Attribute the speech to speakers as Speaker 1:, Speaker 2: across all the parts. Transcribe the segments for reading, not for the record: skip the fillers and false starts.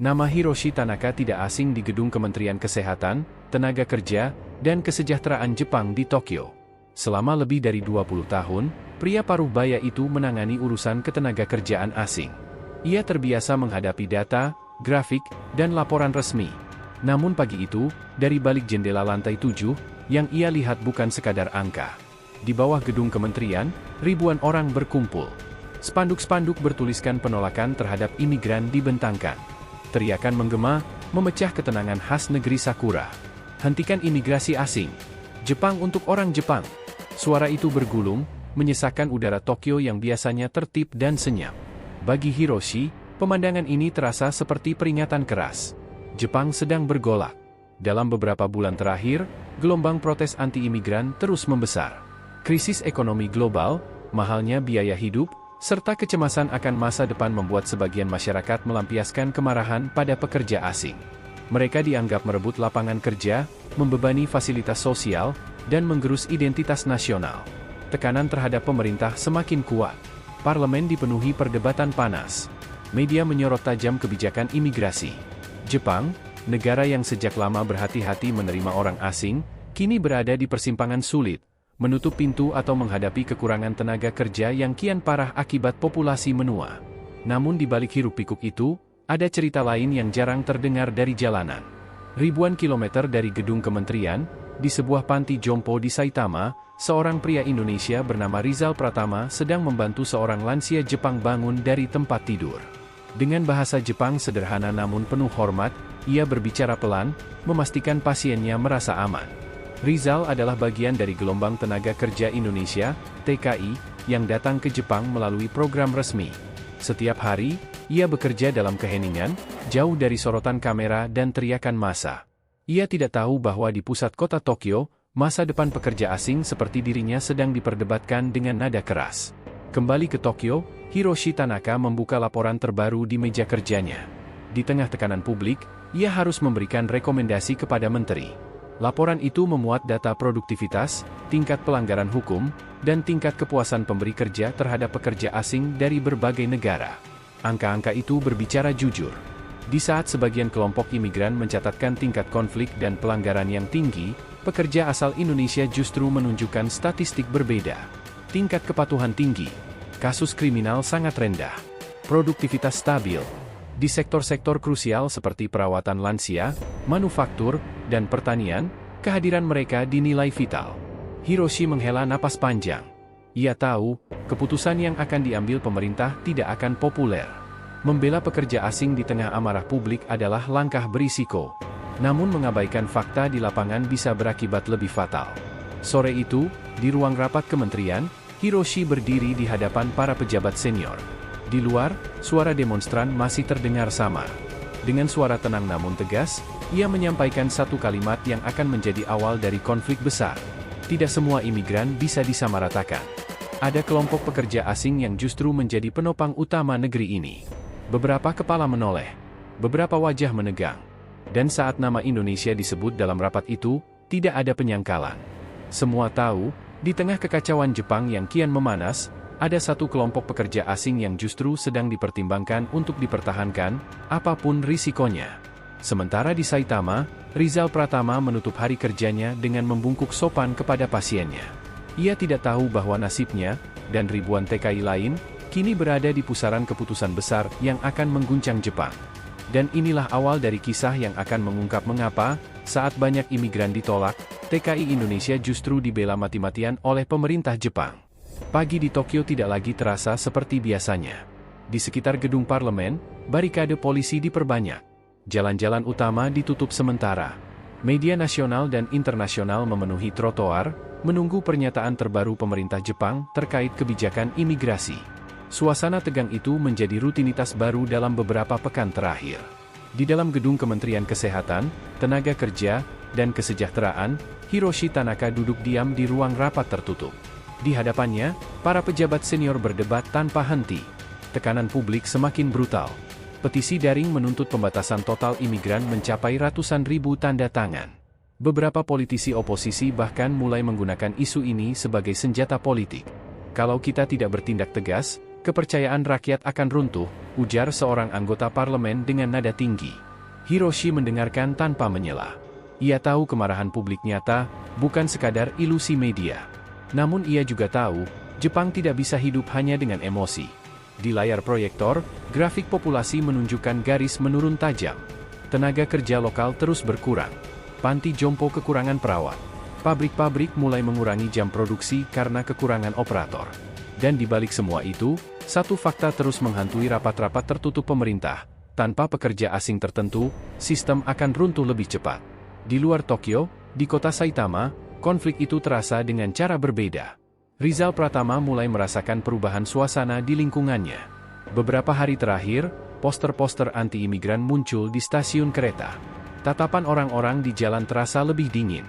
Speaker 1: Nama Hiroshi Tanaka tidak asing di gedung Kementerian Kesehatan, Tenaga Kerja, dan Kesejahteraan Jepang di Tokyo. Selama lebih dari 20 tahun, pria paruh baya itu menangani urusan ketenagakerjaan asing. Ia terbiasa menghadapi data, grafik, dan laporan resmi. Namun pagi itu, dari balik jendela lantai 7, yang ia lihat bukan sekadar angka. Di bawah gedung kementerian, ribuan orang berkumpul. Spanduk-spanduk bertuliskan penolakan terhadap imigran dibentangkan. Teriakan menggema, memecah ketenangan khas negeri Sakura. Hentikan imigrasi asing. Jepang untuk orang Jepang. Suara itu bergulung, menyesakkan udara Tokyo yang biasanya tertib dan senyap. Bagi Hiroshi, pemandangan ini terasa seperti peringatan keras. Jepang sedang bergolak. Dalam beberapa bulan terakhir, gelombang protes anti-imigran terus membesar. Krisis ekonomi global, mahalnya biaya hidup, serta kecemasan akan masa depan membuat sebagian masyarakat melampiaskan kemarahan pada pekerja asing. Mereka dianggap merebut lapangan kerja, membebani fasilitas sosial, dan menggerus identitas nasional. Tekanan terhadap pemerintah semakin kuat. Parlemen dipenuhi perdebatan panas. Media menyorot tajam kebijakan imigrasi. Jepang, negara yang sejak lama berhati-hati menerima orang asing, kini berada di persimpangan sulit, menutup pintu atau menghadapi kekurangan tenaga kerja yang kian parah akibat populasi menua. Namun di balik hiruk-pikuk itu, ada cerita lain yang jarang terdengar dari jalanan. Ribuan kilometer dari gedung kementerian, di sebuah panti jompo di Saitama, seorang pria Indonesia bernama Rizal Pratama sedang membantu seorang lansia Jepang bangun dari tempat tidur. Dengan bahasa Jepang sederhana namun penuh hormat, ia berbicara pelan, memastikan pasiennya merasa aman. Rizal adalah bagian dari gelombang tenaga kerja Indonesia, TKI, yang datang ke Jepang melalui program resmi. Setiap hari, ia bekerja dalam keheningan, jauh dari sorotan kamera dan teriakan massa. Ia tidak tahu bahwa di pusat kota Tokyo, masa depan pekerja asing seperti dirinya sedang diperdebatkan dengan nada keras. Kembali ke Tokyo, Hiroshi Tanaka membuka laporan terbaru di meja kerjanya. Di tengah tekanan publik, ia harus memberikan rekomendasi kepada menteri. Laporan itu memuat data produktivitas, tingkat pelanggaran hukum, dan tingkat kepuasan pemberi kerja terhadap pekerja asing dari berbagai negara. Angka-angka itu berbicara jujur. Di saat sebagian kelompok imigran mencatatkan tingkat konflik dan pelanggaran yang tinggi, pekerja asal Indonesia justru menunjukkan statistik berbeda. Tingkat kepatuhan tinggi, kasus kriminal sangat rendah, produktivitas stabil. Di sektor-sektor krusial seperti perawatan lansia, manufaktur, dan pertanian, kehadiran mereka dinilai vital. Hiroshi menghela napas panjang. Ia tahu, keputusan yang akan diambil pemerintah tidak akan populer. Membela pekerja asing di tengah amarah publik adalah langkah berisiko. Namun mengabaikan fakta di lapangan bisa berakibat lebih fatal. Sore itu, di ruang rapat kementerian, Hiroshi berdiri di hadapan para pejabat senior. Di luar, suara demonstran masih terdengar samar. Dengan suara tenang namun tegas, ia menyampaikan satu kalimat yang akan menjadi awal dari konflik besar. Tidak semua imigran bisa disamaratakan. Ada kelompok pekerja asing yang justru menjadi penopang utama negeri ini. Beberapa kepala menoleh. Beberapa wajah menegang. Dan saat nama Indonesia disebut dalam rapat itu, tidak ada penyangkalan. Semua tahu, di tengah kekacauan Jepang yang kian memanas, ada satu kelompok pekerja asing yang justru sedang dipertimbangkan untuk dipertahankan, apapun risikonya. Sementara di Saitama, Rizal Pratama menutup hari kerjanya dengan membungkuk sopan kepada pasiennya. Ia tidak tahu bahwa nasibnya, dan ribuan TKI lain, kini berada di pusaran keputusan besar yang akan mengguncang Jepang. Dan inilah awal dari kisah yang akan mengungkap mengapa, saat banyak imigran ditolak, TKI Indonesia justru dibela mati-matian oleh pemerintah Jepang. Pagi di Tokyo tidak lagi terasa seperti biasanya. Di sekitar gedung parlemen, barikade polisi diperbanyak. Jalan-jalan utama ditutup sementara. Media nasional dan internasional memenuhi trotoar, menunggu pernyataan terbaru pemerintah Jepang terkait kebijakan imigrasi. Suasana tegang itu menjadi rutinitas baru dalam beberapa pekan terakhir. Di dalam gedung Kementerian Kesehatan, Tenaga Kerja, dan Kesejahteraan, Hiroshi Tanaka duduk diam di ruang rapat tertutup. Di hadapannya, para pejabat senior berdebat tanpa henti. Tekanan publik semakin brutal. Petisi daring menuntut pembatasan total imigran mencapai ratusan ribu tanda tangan. Beberapa politisi oposisi bahkan mulai menggunakan isu ini sebagai senjata politik. Kalau kita tidak bertindak tegas, kepercayaan rakyat akan runtuh, ujar seorang anggota parlemen dengan nada tinggi. Hiroshi mendengarkan tanpa menyela. Ia tahu kemarahan publik nyata, bukan sekadar ilusi media. Namun ia juga tahu, Jepang tidak bisa hidup hanya dengan emosi. Di layar proyektor, grafik populasi menunjukkan garis menurun tajam. Tenaga kerja lokal terus berkurang. Panti jompo kekurangan perawat. Pabrik-pabrik mulai mengurangi jam produksi karena kekurangan operator. Dan di balik semua itu, satu fakta terus menghantui rapat-rapat tertutup pemerintah. Tanpa pekerja asing tertentu, sistem akan runtuh lebih cepat. Di luar Tokyo, di kota Saitama, konflik itu terasa dengan cara berbeda. Rizal Pratama mulai merasakan perubahan suasana di lingkungannya. Beberapa hari terakhir, poster-poster anti-imigran muncul di stasiun kereta. Tatapan orang-orang di jalan terasa lebih dingin.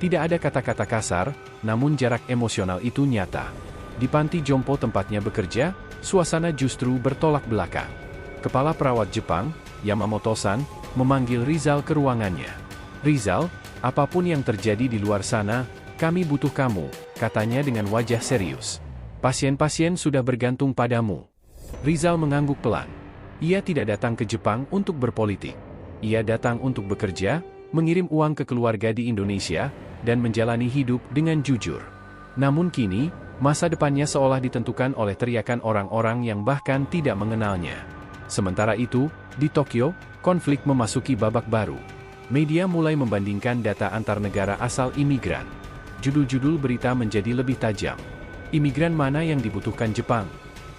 Speaker 1: Tidak ada kata-kata kasar, namun jarak emosional itu nyata. Di panti jompo tempatnya bekerja, suasana justru bertolak belakang. Kepala perawat Jepang, Yamamoto-san, memanggil Rizal ke ruangannya. Rizal, apapun yang terjadi di luar sana, kami butuh kamu, katanya dengan wajah serius. Pasien-pasien sudah bergantung padamu. Rizal mengangguk pelan. Ia tidak datang ke Jepang untuk berpolitik. Ia datang untuk bekerja, mengirim uang ke keluarga di Indonesia, dan menjalani hidup dengan jujur. Namun kini, masa depannya seolah ditentukan oleh teriakan orang-orang yang bahkan tidak mengenalnya. Sementara itu, di Tokyo, konflik memasuki babak baru. Media mulai membandingkan data antar negara asal imigran. Judul-judul berita menjadi lebih tajam. Imigran mana yang dibutuhkan Jepang?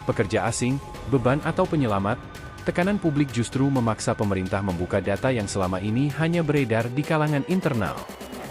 Speaker 1: Pekerja asing, beban atau penyelamat? Tekanan publik justru memaksa pemerintah membuka data yang selama ini hanya beredar di kalangan internal.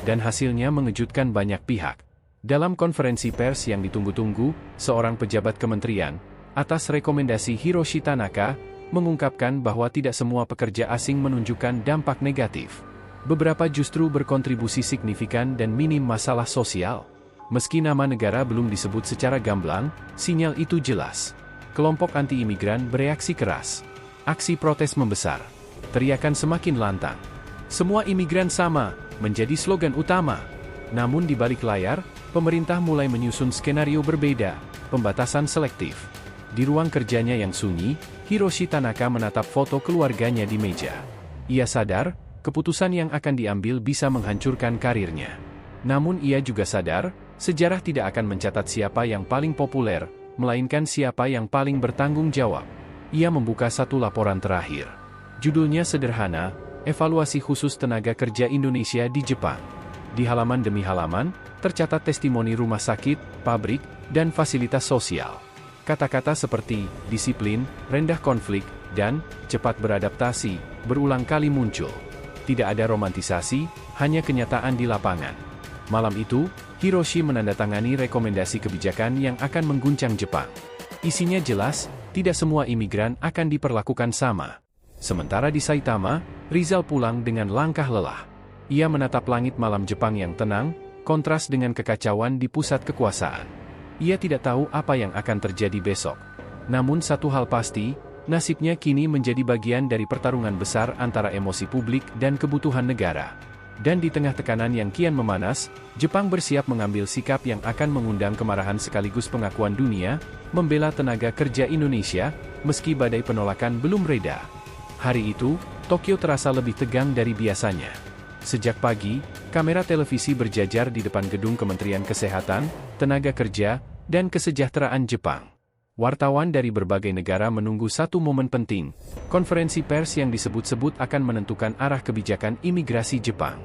Speaker 1: Dan hasilnya mengejutkan banyak pihak. Dalam konferensi pers yang ditunggu-tunggu, seorang pejabat kementerian, atas rekomendasi Hiroshi Tanaka, mengungkapkan bahwa tidak semua pekerja asing menunjukkan dampak negatif. Beberapa justru berkontribusi signifikan dan minim masalah sosial. Meski nama negara belum disebut secara gamblang, sinyal itu jelas. Kelompok anti-imigran bereaksi keras. Aksi protes membesar. Teriakan semakin lantang. Semua imigran sama, menjadi slogan utama. Namun di balik layar, pemerintah mulai menyusun skenario berbeda, pembatasan selektif. Di ruang kerjanya yang sunyi, Hiroshi Tanaka menatap foto keluarganya di meja. Ia sadar, keputusan yang akan diambil bisa menghancurkan karirnya. Namun ia juga sadar, sejarah tidak akan mencatat siapa yang paling populer, melainkan siapa yang paling bertanggung jawab. Ia membuka satu laporan terakhir. Judulnya sederhana, Evaluasi Khusus Tenaga Kerja Indonesia di Jepang. Di halaman demi halaman, tercatat testimoni rumah sakit, pabrik, dan fasilitas sosial. Kata-kata seperti disiplin, rendah konflik, dan cepat beradaptasi berulang kali muncul. Tidak ada romantisasi, hanya kenyataan di lapangan. Malam itu, Hiroshi menandatangani rekomendasi kebijakan yang akan mengguncang Jepang. Isinya jelas, tidak semua imigran akan diperlakukan sama. Sementara di Saitama, Rizal pulang dengan langkah lelah. Ia menatap langit malam Jepang yang tenang, kontras dengan kekacauan di pusat kekuasaan. Ia tidak tahu apa yang akan terjadi besok. Namun satu hal pasti, nasibnya kini menjadi bagian dari pertarungan besar antara emosi publik dan kebutuhan negara. Dan di tengah tekanan yang kian memanas, Jepang bersiap mengambil sikap yang akan mengundang kemarahan sekaligus pengakuan dunia, membela tenaga kerja Indonesia, meski badai penolakan belum reda. Hari itu, Tokyo terasa lebih tegang dari biasanya. Sejak pagi, kamera televisi berjajar di depan gedung Kementerian Kesehatan, Tenaga Kerja, dan Kesejahteraan Jepang. Wartawan dari berbagai negara menunggu satu momen penting, konferensi pers yang disebut-sebut akan menentukan arah kebijakan imigrasi Jepang.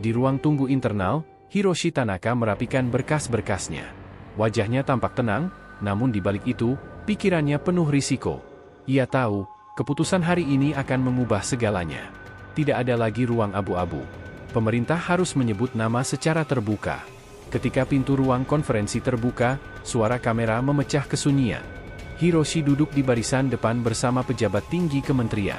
Speaker 1: Di ruang tunggu internal, Hiroshi Tanaka merapikan berkas-berkasnya. Wajahnya tampak tenang, namun di balik itu, pikirannya penuh risiko. Ia tahu, keputusan hari ini akan mengubah segalanya. Tidak ada lagi ruang abu-abu. Pemerintah harus menyebut nama secara terbuka. Ketika pintu ruang konferensi terbuka, suara kamera memecah kesunyian. Hiroshi duduk di barisan depan bersama pejabat tinggi kementerian.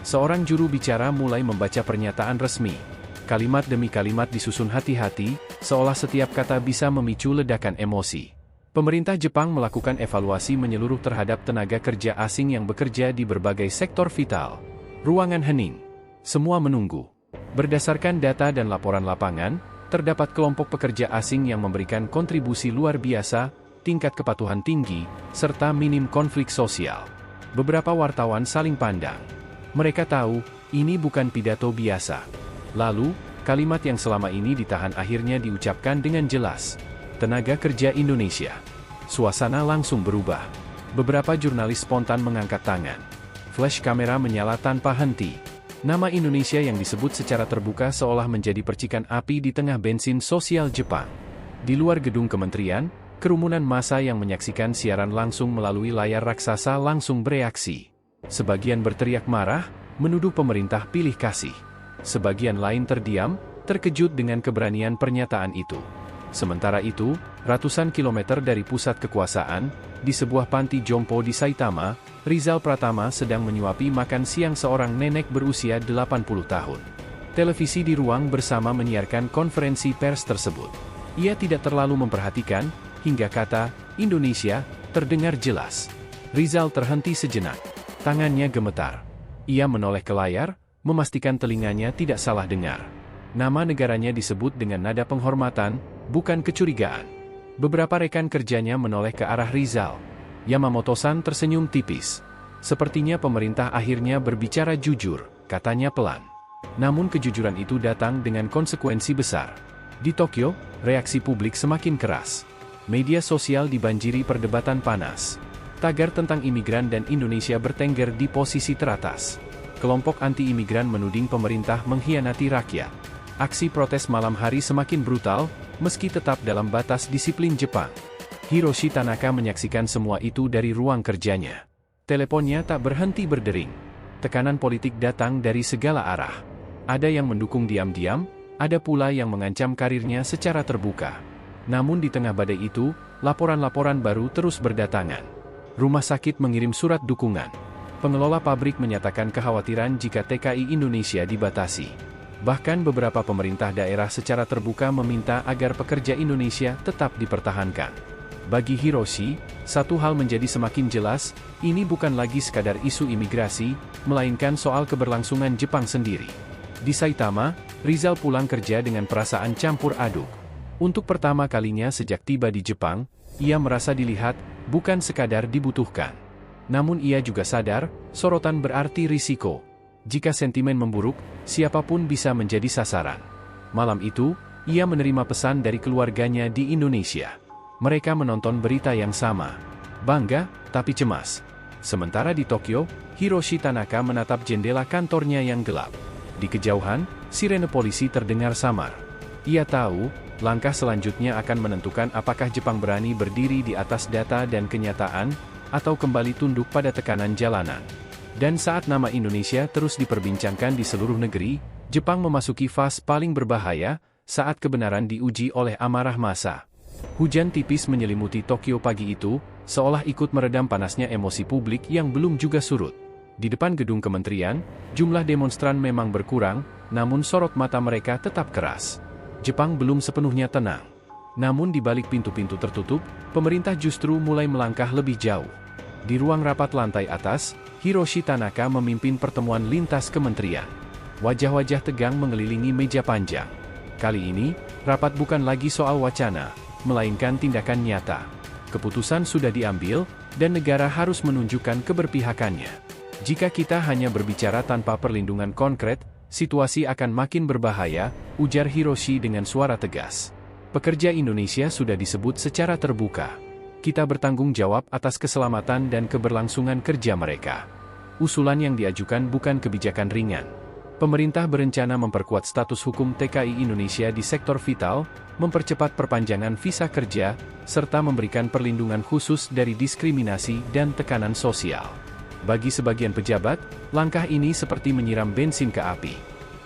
Speaker 1: Seorang juru bicara mulai membaca pernyataan resmi. Kalimat demi kalimat disusun hati-hati, seolah setiap kata bisa memicu ledakan emosi. Pemerintah Jepang melakukan evaluasi menyeluruh terhadap tenaga kerja asing yang bekerja di berbagai sektor vital. Ruangan hening. Semua menunggu. Berdasarkan data dan laporan lapangan, terdapat kelompok pekerja asing yang memberikan kontribusi luar biasa, tingkat kepatuhan tinggi, serta minim konflik sosial. Beberapa wartawan saling pandang. Mereka tahu, ini bukan pidato biasa. Lalu, kalimat yang selama ini ditahan akhirnya diucapkan dengan jelas. Tenaga kerja Indonesia. Suasana langsung berubah. Beberapa jurnalis spontan mengangkat tangan. Flash kamera menyala tanpa henti. Nama Indonesia yang disebut secara terbuka seolah menjadi percikan api di tengah bensin sosial Jepang. Di luar gedung kementerian, kerumunan massa yang menyaksikan siaran langsung melalui layar raksasa langsung bereaksi. Sebagian berteriak marah, menuduh pemerintah pilih kasih. Sebagian lain terdiam, terkejut dengan keberanian pernyataan itu. Sementara itu, ratusan kilometer dari pusat kekuasaan, di sebuah panti jompo di Saitama, Rizal Pratama sedang menyuapi makan siang seorang nenek berusia 80 tahun. Televisi di ruang bersama menyiarkan konferensi pers tersebut. Ia tidak terlalu memperhatikan, hingga kata, Indonesia, terdengar jelas. Rizal terhenti sejenak. Tangannya gemetar. Ia menoleh ke layar, memastikan telinganya tidak salah dengar. Nama negaranya disebut dengan nada penghormatan, bukan kecurigaan. Beberapa rekan kerjanya menoleh ke arah Rizal. Yamamoto-san tersenyum tipis. Sepertinya pemerintah akhirnya berbicara jujur, katanya pelan. Namun kejujuran itu datang dengan konsekuensi besar. Di Tokyo, reaksi publik semakin keras. Media sosial dibanjiri perdebatan panas. Tagar tentang imigran dan Indonesia bertengger di posisi teratas. Kelompok anti-imigran menuding pemerintah mengkhianati rakyat. Aksi protes malam hari semakin brutal, meski tetap dalam batas disiplin Jepang. Hiroshi Tanaka menyaksikan semua itu dari ruang kerjanya. Teleponnya tak berhenti berdering. Tekanan politik datang dari segala arah. Ada yang mendukung diam-diam, ada pula yang mengancam karirnya secara terbuka. Namun di tengah badai itu, laporan-laporan baru terus berdatangan. Rumah sakit mengirim surat dukungan. Pengelola pabrik menyatakan kekhawatiran jika TKI Indonesia dibatasi. Bahkan beberapa pemerintah daerah secara terbuka meminta agar pekerja Indonesia tetap dipertahankan. Bagi Hiroshi, satu hal menjadi semakin jelas, ini bukan lagi sekadar isu imigrasi, melainkan soal keberlangsungan Jepang sendiri. Di Saitama, Rizal pulang kerja dengan perasaan campur aduk. Untuk pertama kalinya sejak tiba di Jepang, ia merasa dilihat, bukan sekadar dibutuhkan. Namun ia juga sadar, sorotan berarti risiko. Jika sentimen memburuk, siapapun bisa menjadi sasaran. Malam itu, ia menerima pesan dari keluarganya di Indonesia. Mereka menonton berita yang sama. Bangga, tapi cemas. Sementara di Tokyo, Hiroshi Tanaka menatap jendela kantornya yang gelap. Di kejauhan, sirene polisi terdengar samar. Ia tahu, langkah selanjutnya akan menentukan apakah Jepang berani berdiri di atas data dan kenyataan, atau kembali tunduk pada tekanan jalanan. Dan saat nama Indonesia terus diperbincangkan di seluruh negeri, Jepang memasuki fase paling berbahaya, saat kebenaran diuji oleh amarah massa. Hujan tipis menyelimuti Tokyo pagi itu, seolah ikut meredam panasnya emosi publik yang belum juga surut. Di depan gedung kementerian, jumlah demonstran memang berkurang, namun sorot mata mereka tetap keras. Jepang belum sepenuhnya tenang. Namun di balik pintu-pintu tertutup, pemerintah justru mulai melangkah lebih jauh. Di ruang rapat lantai atas, Hiroshi Tanaka memimpin pertemuan lintas kementerian. Wajah-wajah tegang mengelilingi meja panjang. Kali ini, rapat bukan lagi soal wacana, melainkan tindakan nyata. Keputusan sudah diambil, dan negara harus menunjukkan keberpihakannya. Jika kita hanya berbicara tanpa perlindungan konkret, situasi akan makin berbahaya, ujar Hiroshi dengan suara tegas. Pekerja Indonesia sudah disebut secara terbuka. Kita bertanggung jawab atas keselamatan dan keberlangsungan kerja mereka. Usulan yang diajukan bukan kebijakan ringan. Pemerintah berencana memperkuat status hukum TKI Indonesia di sektor vital, mempercepat perpanjangan visa kerja, serta memberikan perlindungan khusus dari diskriminasi dan tekanan sosial. Bagi sebagian pejabat, langkah ini seperti menyiram bensin ke api.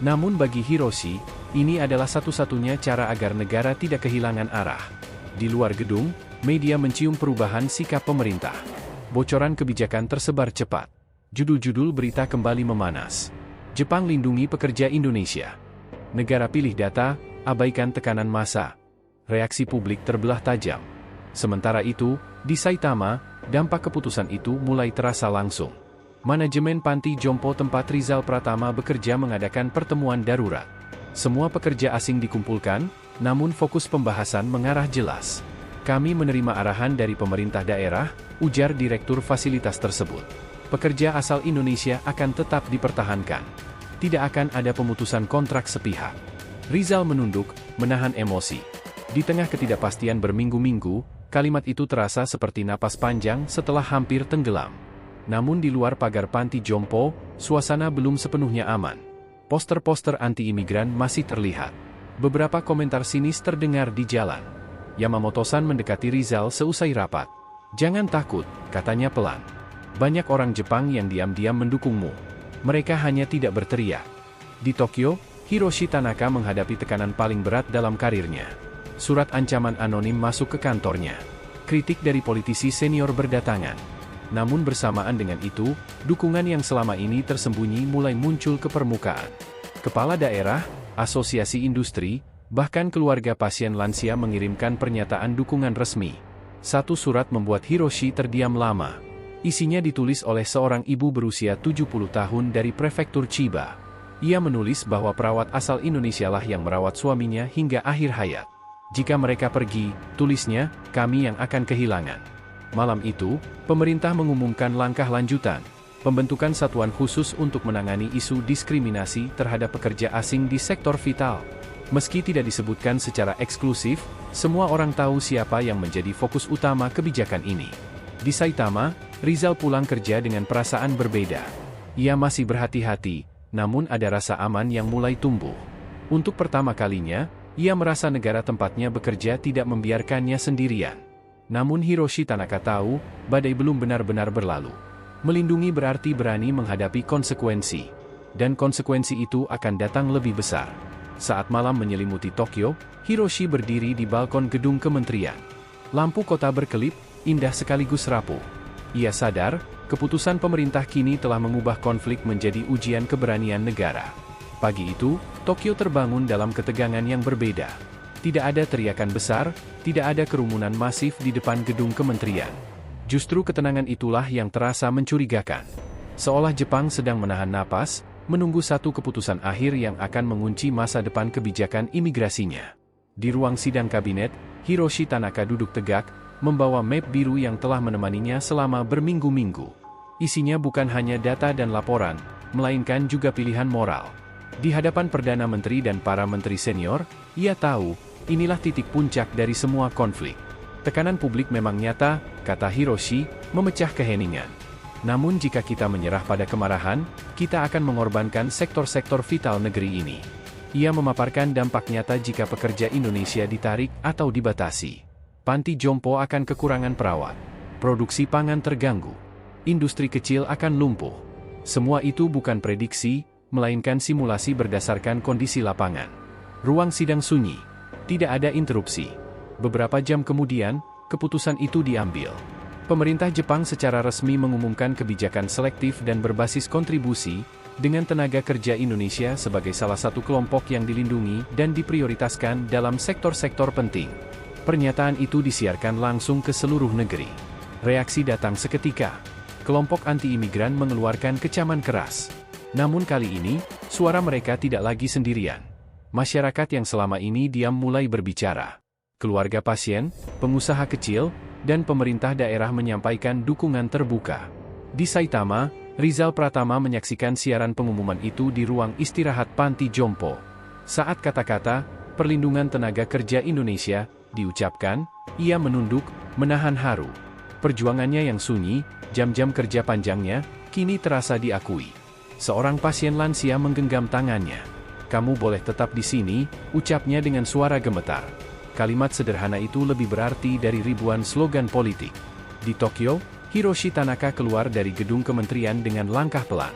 Speaker 1: Namun bagi Hiroshi, ini adalah satu-satunya cara agar negara tidak kehilangan arah. Di luar gedung, media mencium perubahan sikap pemerintah. Bocoran kebijakan tersebar cepat. Judul-judul berita kembali memanas. Jepang lindungi pekerja Indonesia. Negara pilih data, abaikan tekanan massa. Reaksi publik terbelah tajam. Sementara itu, di Saitama, dampak keputusan itu mulai terasa langsung. Manajemen panti jompo tempat Rizal Pratama bekerja mengadakan pertemuan darurat. Semua pekerja asing dikumpulkan, namun fokus pembahasan mengarah jelas. Kami menerima arahan dari pemerintah daerah, ujar direktur fasilitas tersebut. Pekerja asal Indonesia akan tetap dipertahankan. Tidak akan ada pemutusan kontrak sepihak. Rizal menunduk, menahan emosi. Di tengah ketidakpastian berminggu-minggu, kalimat itu terasa seperti napas panjang setelah hampir tenggelam. Namun di luar pagar panti jompo, suasana belum sepenuhnya aman. Poster-poster anti-imigran masih terlihat. Beberapa komentar sinis terdengar di jalan. Yamamoto-san mendekati Rizal seusai rapat. "Jangan takut," katanya pelan. "Banyak orang Jepang yang diam-diam mendukungmu. Mereka hanya tidak berteriak." Di Tokyo, Hiroshi Tanaka menghadapi tekanan paling berat dalam karirnya. Surat ancaman anonim masuk ke kantornya. Kritik dari politisi senior berdatangan. Namun bersamaan dengan itu, dukungan yang selama ini tersembunyi mulai muncul ke permukaan. Kepala daerah, asosiasi industri, bahkan keluarga pasien lansia mengirimkan pernyataan dukungan resmi. Satu surat membuat Hiroshi terdiam lama. Isinya ditulis oleh seorang ibu berusia 70 tahun dari prefektur Chiba. Ia menulis bahwa perawat asal Indonesialah yang merawat suaminya hingga akhir hayat. Jika mereka pergi, tulisnya, kami yang akan kehilangan. Malam itu, pemerintah mengumumkan langkah lanjutan, pembentukan satuan khusus untuk menangani isu diskriminasi terhadap pekerja asing di sektor vital. Meski tidak disebutkan secara eksklusif, semua orang tahu siapa yang menjadi fokus utama kebijakan ini. Di Saitama, Rizal pulang kerja dengan perasaan berbeda. Ia masih berhati-hati, namun ada rasa aman yang mulai tumbuh. Untuk pertama kalinya, ia merasa negara tempatnya bekerja tidak membiarkannya sendirian. Namun Hiroshi Tanaka tahu, badai belum benar-benar berlalu. Melindungi berarti berani menghadapi konsekuensi. Dan konsekuensi itu akan datang lebih besar. Saat malam menyelimuti Tokyo, Hiroshi berdiri di balkon gedung kementerian. Lampu kota berkelip, indah sekaligus rapuh. Ia sadar, keputusan pemerintah kini telah mengubah konflik menjadi ujian keberanian negara. Pagi itu, Tokyo terbangun dalam ketegangan yang berbeda. Tidak ada teriakan besar, tidak ada kerumunan masif di depan gedung kementerian. Justru ketenangan itulah yang terasa mencurigakan. Seolah Jepang sedang menahan napas, menunggu satu keputusan akhir yang akan mengunci masa depan kebijakan imigrasinya. Di ruang sidang kabinet, Hiroshi Tanaka duduk tegak, membawa map biru yang telah menemaninya selama berminggu-minggu. Isinya bukan hanya data dan laporan, melainkan juga pilihan moral. Di hadapan Perdana Menteri dan para menteri senior, ia tahu, inilah titik puncak dari semua konflik. Tekanan publik memang nyata, kata Hiroshi, memecah keheningan. Namun jika kita menyerah pada kemarahan, kita akan mengorbankan sektor-sektor vital negeri ini. Ia memaparkan dampak nyata jika pekerja Indonesia ditarik atau dibatasi. Panti jompo akan kekurangan perawat. Produksi pangan terganggu. Industri kecil akan lumpuh. Semua itu bukan prediksi, melainkan simulasi berdasarkan kondisi lapangan. Ruang sidang sunyi. Tidak ada interupsi. Beberapa jam kemudian, keputusan itu diambil. Pemerintah Jepang secara resmi mengumumkan kebijakan selektif dan berbasis kontribusi, dengan tenaga kerja Indonesia sebagai salah satu kelompok yang dilindungi dan diprioritaskan dalam sektor-sektor penting. Pernyataan itu disiarkan langsung ke seluruh negeri. Reaksi datang seketika. Kelompok anti-imigran mengeluarkan kecaman keras. Namun kali ini, suara mereka tidak lagi sendirian. Masyarakat yang selama ini diam mulai berbicara. Keluarga pasien, pengusaha kecil, dan pemerintah daerah menyampaikan dukungan terbuka. Di Saitama, Rizal Pratama menyaksikan siaran pengumuman itu di ruang istirahat Panti Jompo. Saat kata-kata, perlindungan tenaga kerja Indonesia, diucapkan, ia menunduk, menahan haru. Perjuangannya yang sunyi, jam-jam kerja panjangnya, kini terasa diakui. Seorang pasien lansia menggenggam tangannya. "Kamu boleh tetap di sini," ucapnya dengan suara gemetar. Kalimat sederhana itu lebih berarti dari ribuan slogan politik. Di Tokyo, Hiroshi Tanaka keluar dari gedung kementerian dengan langkah pelan.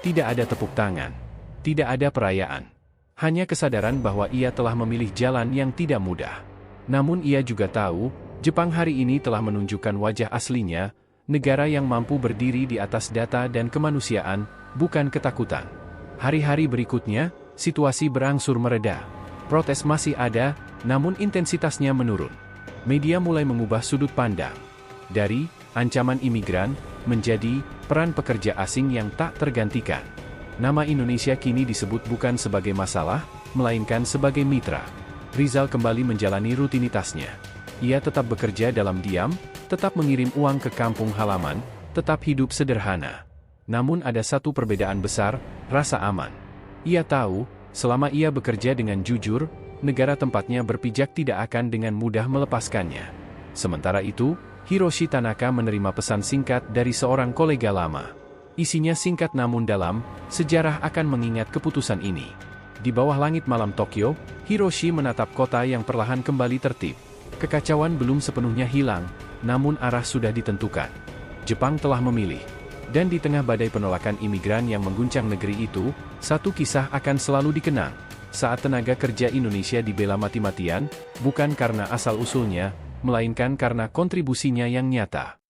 Speaker 1: Tidak ada tepuk tangan. Tidak ada perayaan. Hanya kesadaran bahwa ia telah memilih jalan yang tidak mudah. Namun ia juga tahu, Jepang hari ini telah menunjukkan wajah aslinya, negara yang mampu berdiri di atas data dan kemanusiaan, bukan ketakutan. Hari-hari berikutnya, situasi berangsur mereda. Protes masih ada, namun intensitasnya menurun. Media mulai mengubah sudut pandang. Dari ancaman imigran, menjadi peran pekerja asing yang tak tergantikan. Nama Indonesia kini disebut bukan sebagai masalah, melainkan sebagai mitra. Rizal kembali menjalani rutinitasnya. Ia tetap bekerja dalam diam, tetap mengirim uang ke kampung halaman, tetap hidup sederhana. Namun ada satu perbedaan besar, rasa aman. Ia tahu, selama ia bekerja dengan jujur, negara tempatnya berpijak tidak akan dengan mudah melepaskannya. Sementara itu, Hiroshi Tanaka menerima pesan singkat dari seorang kolega lama. Isinya singkat namun dalam, sejarah akan mengingat keputusan ini. Di bawah langit malam Tokyo, Hiroshi menatap kota yang perlahan kembali tertib. Kekacauan belum sepenuhnya hilang, namun arah sudah ditentukan. Jepang telah memilih. Dan di tengah badai penolakan imigran yang mengguncang negeri itu, satu kisah akan selalu dikenang. Saat tenaga kerja Indonesia dibela mati-matian, bukan karena asal-usulnya, melainkan karena kontribusinya yang nyata.